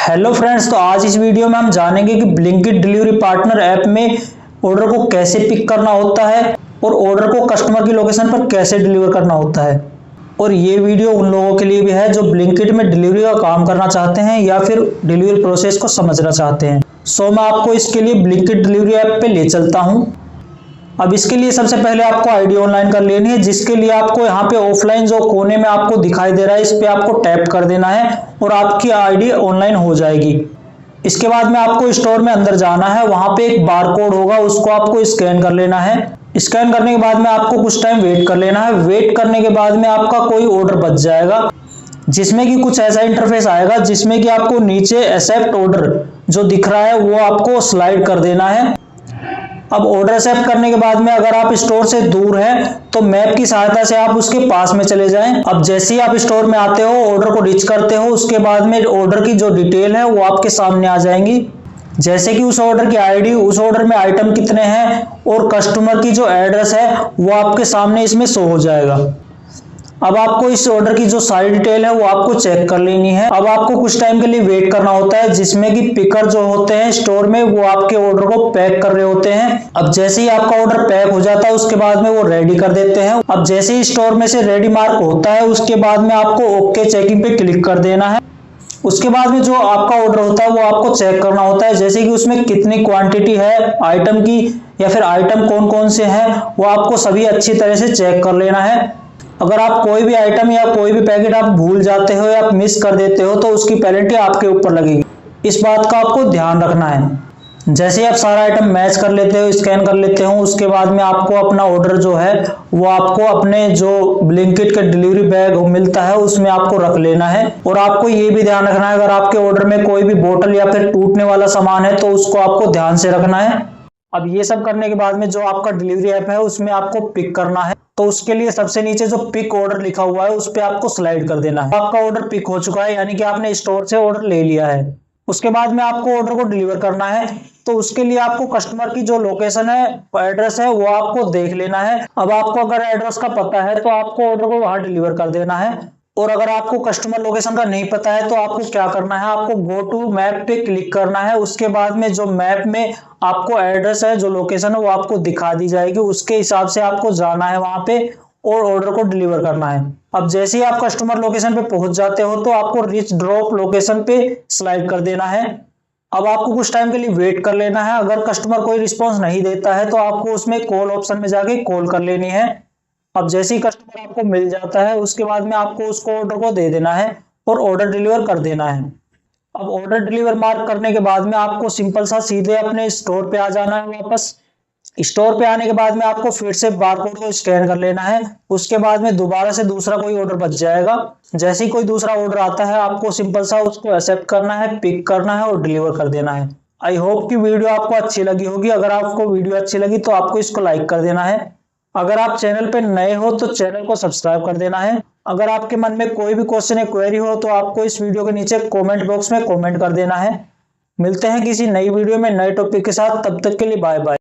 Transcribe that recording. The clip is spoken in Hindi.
हेलो फ्रेंड्स, तो आज इस वीडियो में हम जानेंगे कि ब्लिंकिट डिलीवरी पार्टनर ऐप में ऑर्डर को कैसे पिक करना होता है और ऑर्डर को कस्टमर की लोकेशन पर कैसे डिलीवर करना होता है। और ये वीडियो उन लोगों के लिए भी है जो ब्लिंकिट में डिलीवरी का काम करना चाहते हैं या फिर डिलीवरी प्रोसेस को समझना चाहते हैं। सो मैं आपको इसके लिए ब्लिंकिट डिलीवरी ऐप पे ले चलता हूँ। अब इसके लिए सबसे पहले आपको आईडी ऑनलाइन कर लेनी है, जिसके लिए आपको यहाँ पे ऑफलाइन जो कोने में आपको दिखाई दे रहा है इस पे आपको टैप कर देना है और आपकी आईडी ऑनलाइन हो जाएगी। इसके बाद में आपको स्टोर में अंदर जाना है, वहां पे एक बार कोड होगा, उसको आपको स्कैन कर लेना है। स्कैन करने के बाद में आपको कुछ टाइम वेट कर लेना है। वेट करने के बाद में आपका कोई ऑर्डर बच जाएगा, जिसमें कि कुछ ऐसा इंटरफेस आएगा जिसमें कि आपको नीचे एक्सेप्ट ऑर्डर जो दिख रहा है वो आपको स्लाइड कर देना है। अब ऑर्डर एक्सेप्ट करने के बाद में अगर आप स्टोर से दूर हैं तो मैप की सहायता से आप उसके पास में चले जाएं। अब जैसे ही आप स्टोर में आते हो, ऑर्डर को रीच करते हो, उसके बाद में ऑर्डर की जो डिटेल है वो आपके सामने आ जाएंगी, जैसे कि उस ऑर्डर की आईडी, उस ऑर्डर में आइटम कितने हैं और कस्टमर की जो एड्रेस है वो आपके सामने इसमें शो हो जाएगा। अब आपको इस ऑर्डर की जो सारी डिटेल है वो आपको चेक कर लेनी है। अब आपको कुछ टाइम के लिए वेट करना होता है, जिसमें कि पिकर जो होते हैं स्टोर में वो आपके ऑर्डर को पैक कर रहे होते हैं। अब जैसे ही आपका ऑर्डर पैक हो जाता है उसके बाद में वो रेडी कर देते हैं। अब जैसे ही स्टोर में से रेडी मार्क होता है उसके बाद में आपको ओके चेकिंग पे क्लिक कर देना है। उसके बाद में जो आपका ऑर्डर होता है वो आपको चेक करना होता है, जैसे कि उसमें कितनी क्वांटिटी है आइटम की या फिर आइटम कौन कौन से हैं वो आपको सभी अच्छी तरह से चेक कर लेना है। अगर आप कोई भी आइटम या कोई भी पैकेट आप भूल जाते हो या मिस कर देते हो तो उसकी पेनल्टी आपके ऊपर लगेगी। इस बात का आपको ध्यान रखना है। जैसे आप सारा आइटम मैच कर लेते हो, स्कैन कर लेते हो, उसके बाद में आपको अपना ऑर्डर जो है वो आपको अपने जो ब्लिंकिट का डिलीवरी बैग मिलता है उसमें आपको रख लेना है। और आपको ये भी ध्यान रखना है अगर आपके ऑर्डर में कोई भी बोतल या फिर टूटने वाला सामान है तो उसको आपको ध्यान से रखना है। अब ये सब करने के बाद में जो आपका डिलीवरी ऐप है उसमें आपको पिक करना है, तो उसके लिए सबसे नीचे जो पिक ऑर्डर लिखा हुआ है उस पे आपको स्लाइड कर देना है। आपका ऑर्डर पिक हो चुका है, यानी कि आपने स्टोर से ऑर्डर ले लिया है। उसके बाद में आपको ऑर्डर को डिलीवर करना है, तो उसके लिए आपको कस्टमर की जो लोकेशन है, एड्रेस है, वो आपको देख लेना है। अब आपको अगर एड्रेस का पता है तो आपको ऑर्डर को वहां डिलीवर कर देना है, और अगर आपको कस्टमर लोकेशन का नहीं पता है तो आपको क्या करना है, आपको गो टू मैप पे क्लिक करना है। उसके बाद में जो मैप में आपको एड्रेस है, जो लोकेशन है वो आपको दिखा दी जाएगी, उसके हिसाब से आपको जाना है वहां पे और ऑर्डर को डिलीवर करना है। अब जैसे ही आप कस्टमर लोकेशन पे पहुंच जाते हो तो आपको रीच ड्रॉप लोकेशन पे स्लाइड कर देना है। अब आपको कुछ टाइम के लिए वेट कर लेना है। अगर कस्टमर कोई रिस्पॉन्स नहीं देता है तो आपको उसमें कॉल ऑप्शन में जाके कॉल कर लेनी है। अब जैसे ही कस्टमर आपको मिल जाता है उसके बाद में आपको उसको ऑर्डर को दे देना है और ऑर्डर डिलीवर कर देना है। अब ऑर्डर डिलीवर मार्क करने के बाद में आपको सिंपल सा सीधे अपने स्टोर पे आ जाना है। वापस स्टोर पे आने के बाद में आपको फिर से बारकोड को स्कैन कर लेना है। उसके बाद में दोबारा से दूसरा कोई ऑर्डर बच जाएगा। जैसे ही कोई दूसरा ऑर्डर आता है आपको सिंपल सा उसको एक्सेप्ट करना है, पिक करना है और डिलीवर कर देना है। आई होप कि वीडियो आपको अच्छी लगी होगी। अगर आपको वीडियो अच्छी लगी तो आपको इसको लाइक कर देना है। अगर आप चैनल पे नए हो तो चैनल को सब्सक्राइब कर देना है। अगर आपके मन में कोई भी क्वेश्चन या क्वेरी हो तो आपको इस वीडियो के नीचे कमेंट बॉक्स में कमेंट कर देना है। मिलते हैं किसी नई वीडियो में नए टॉपिक के साथ, तब तक के लिए बाय बाय।